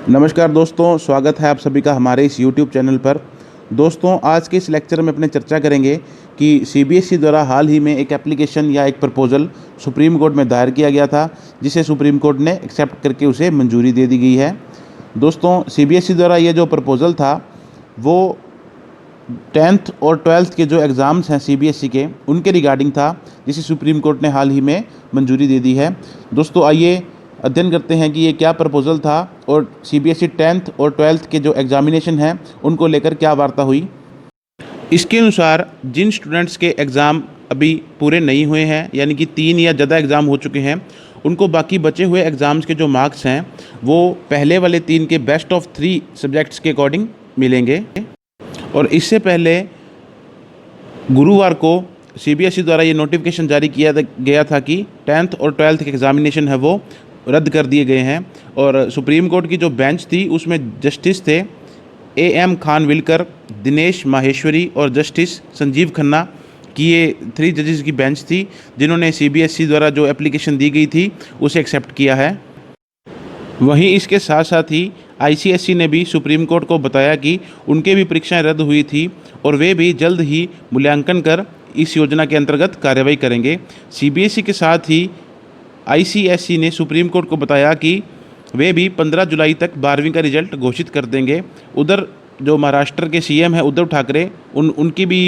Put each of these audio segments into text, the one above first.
नमस्कार दोस्तों, स्वागत है आप सभी का हमारे इस YouTube चैनल पर। दोस्तों, आज के इस लेक्चर में अपने चर्चा करेंगे कि सीबीएसई द्वारा हाल ही में एक एप्लीकेशन या एक प्रपोज़ल सुप्रीम कोर्ट में दायर किया गया था, जिसे सुप्रीम कोर्ट ने एक्सेप्ट करके उसे मंजूरी दे दी गई है। दोस्तों, सीबीएसई द्वारा ये जो प्रपोज़ल था वो 10th और 12th के जो एग्ज़ाम्स हैं सीबीएसई के, उनके रिगार्डिंग था, जिसे सुप्रीम कोर्ट ने हाल ही में मंजूरी दे दी है। दोस्तों, आइए अध्ययन करते हैं कि ये क्या प्रपोज़ल था और सीबीएसई 10th और 12th के जो एग्ज़ामिनेशन हैं उनको लेकर क्या वार्ता हुई। इसके अनुसार जिन स्टूडेंट्स के एग्ज़ाम अभी पूरे नहीं हुए हैं, यानी कि 3 या ज़्यादा एग्ज़ाम हो चुके हैं, उनको बाकी बचे हुए एग्ज़ाम्स के जो मार्क्स हैं वो पहले वाले 3 के बेस्ट ऑफ 3 सब्जेक्ट्स के अकॉर्डिंग मिलेंगे। और इससे पहले गुरुवार को सीबीएसई द्वारा ये नोटिफिकेशन जारी किया गया था कि 10th और 12th के एग्ज़ामिनेशन है वो रद्द कर दिए गए हैं। और सुप्रीम कोर्ट की जो बेंच थी उसमें जस्टिस थे एएम खानविलकर, दिनेश माहेश्वरी और जस्टिस संजीव खन्ना की ये 3 जजेस की बेंच थी, जिन्होंने सीबीएसई द्वारा जो एप्लीकेशन दी गई थी उसे एक्सेप्ट किया है। वहीं इसके साथ साथ ही आईसीएसई ने भी सुप्रीम कोर्ट को बताया कि उनके भी परीक्षाएं रद्द हुई थी और वे भी जल्द ही मूल्यांकन कर इस योजना के अंतर्गत कार्रवाई करेंगे। सीबीएसई के साथ ही आईसीएसई ने सुप्रीम कोर्ट को बताया कि वे भी 15 जुलाई तक 12वीं का रिजल्ट घोषित कर देंगे। उधर जो महाराष्ट्र के सीएम हैं उद्धव ठाकरे, उनकी भी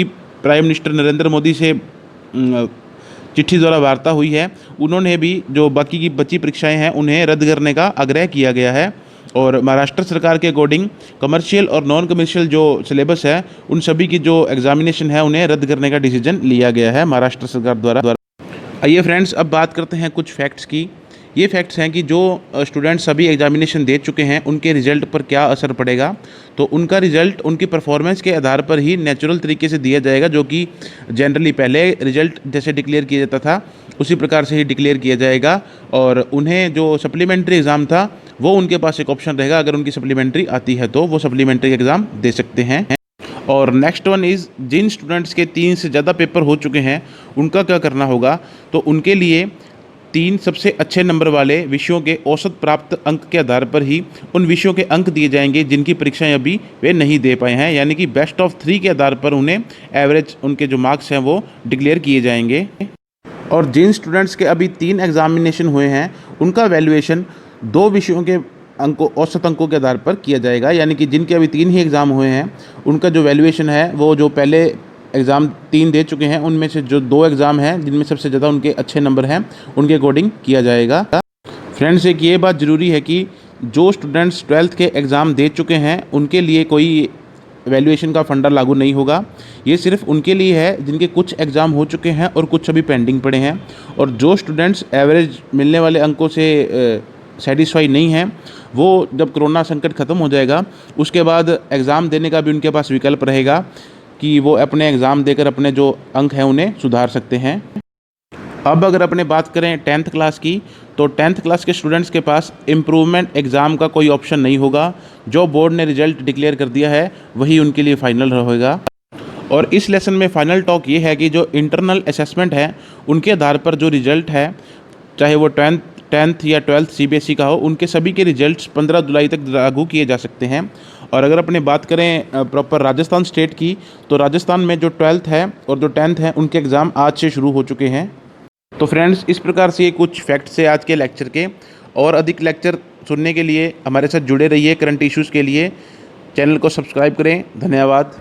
प्राइम मिनिस्टर नरेंद्र मोदी से चिट्ठी द्वारा वार्ता हुई है। उन्होंने भी जो बाकी की बची परीक्षाएं हैं उन्हें रद्द करने का आग्रह किया गया है। और महाराष्ट्र सरकार के अकॉर्डिंग कमर्शियल और नॉन कमर्शियल जो सिलेबस है उन सभी की जो एग्जामिनेशन है उन्हें रद्द करने का डिसीजन लिया गया है महाराष्ट्र सरकार द्वारा। आइए फ्रेंड्स, अब बात करते हैं कुछ फैक्ट्स की। ये फैक्ट्स हैं कि जो स्टूडेंट्स सभी एग्जामिनेशन दे चुके हैं उनके रिज़ल्ट पर क्या असर पड़ेगा। तो उनका रिज़ल्ट उनकी परफॉर्मेंस के आधार पर ही नेचुरल तरीके से दिया जाएगा, जो कि जनरली पहले रिज़ल्ट जैसे डिक्लेयर किया जाता था उसी प्रकार से ही डिक्लेयर किया जाएगा। और उन्हें जो सप्लीमेंट्री एग्ज़ाम था वो उनके पास एक ऑप्शन रहेगा, अगर उनकी सप्लीमेंट्री आती है तो वो सप्लीमेंट्री एग्ज़ाम दे सकते हैं। और नेक्स्ट वन इज़, जिन स्टूडेंट्स के 3 से ज़्यादा पेपर हो चुके हैं उनका क्या करना होगा। तो उनके लिए 3 सबसे अच्छे नंबर वाले विषयों के औसत प्राप्त अंक के आधार पर ही उन विषयों के अंक दिए जाएंगे जिनकी परीक्षाएं अभी वे नहीं दे पाए हैं, यानी कि बेस्ट ऑफ 3 के आधार पर उन्हें एवरेज उनके जो मार्क्स हैं वो डिक्लेयर किए जाएंगे। और जिन स्टूडेंट्स के अभी 3 एग्जामिनेशन हुए हैं उनका वैल्यूएशन 2 विषयों के अंकों औसत अंकों के आधार पर किया जाएगा, यानी कि जिनके अभी 3 ही एग्ज़ाम हुए हैं उनका जो वैल्यूएशन है वो जो पहले एग्ज़ाम 3 दे चुके हैं उनमें से जो 2 एग्ज़ाम हैं जिनमें सबसे ज़्यादा उनके अच्छे नंबर हैं उनके अकॉर्डिंग किया जाएगा। फ्रेंड्स, एक ये बात ज़रूरी है कि जो स्टूडेंट्स 12th के एग्ज़ाम दे चुके हैं उनके लिए कोई वैल्यूएशन का फंडा लागू नहीं होगा। ये सिर्फ उनके लिए है जिनके कुछ एग्ज़ाम हो चुके हैं और कुछ अभी पेंडिंग पड़े हैं। और जो स्टूडेंट्स एवरेज मिलने वाले अंकों से सेटिस्फाई नहीं हैं, वो जब कोरोना संकट ख़त्म हो जाएगा उसके बाद एग्ज़ाम देने का भी उनके पास विकल्प रहेगा कि वो अपने एग्ज़ाम देकर अपने जो अंक हैं उन्हें सुधार सकते हैं। अब अगर अपने बात करें 10th क्लास की, तो 10th क्लास के स्टूडेंट्स के पास इम्प्रूवमेंट एग्ज़ाम का कोई ऑप्शन नहीं होगा। जो बोर्ड ने रिजल्ट डिक्लेयर कर दिया है वही उनके लिए फ़ाइनल रहेगा। और इस लेसन में फ़ाइनल टॉक ये है कि जो इंटरनल असेसमेंट है उनके आधार पर जो रिज़ल्ट है, चाहे वो 10th या 12th सीबीएसई का हो, उनके सभी के रिजल्ट्स 15 जुलाई तक लागू किए जा सकते हैं। और अगर अपने बात करें प्रॉपर राजस्थान स्टेट की, तो राजस्थान में जो 12th है और जो 10th है उनके एग्ज़ाम आज से शुरू हो चुके हैं। तो फ्रेंड्स, इस प्रकार से ये कुछ फैक्ट्स है आज के लेक्चर के। और अधिक लेक्चर सुनने के लिए हमारे साथ जुड़े रहिए। करंट इश्यूज़ के लिए चैनल को सब्सक्राइब करें। धन्यवाद।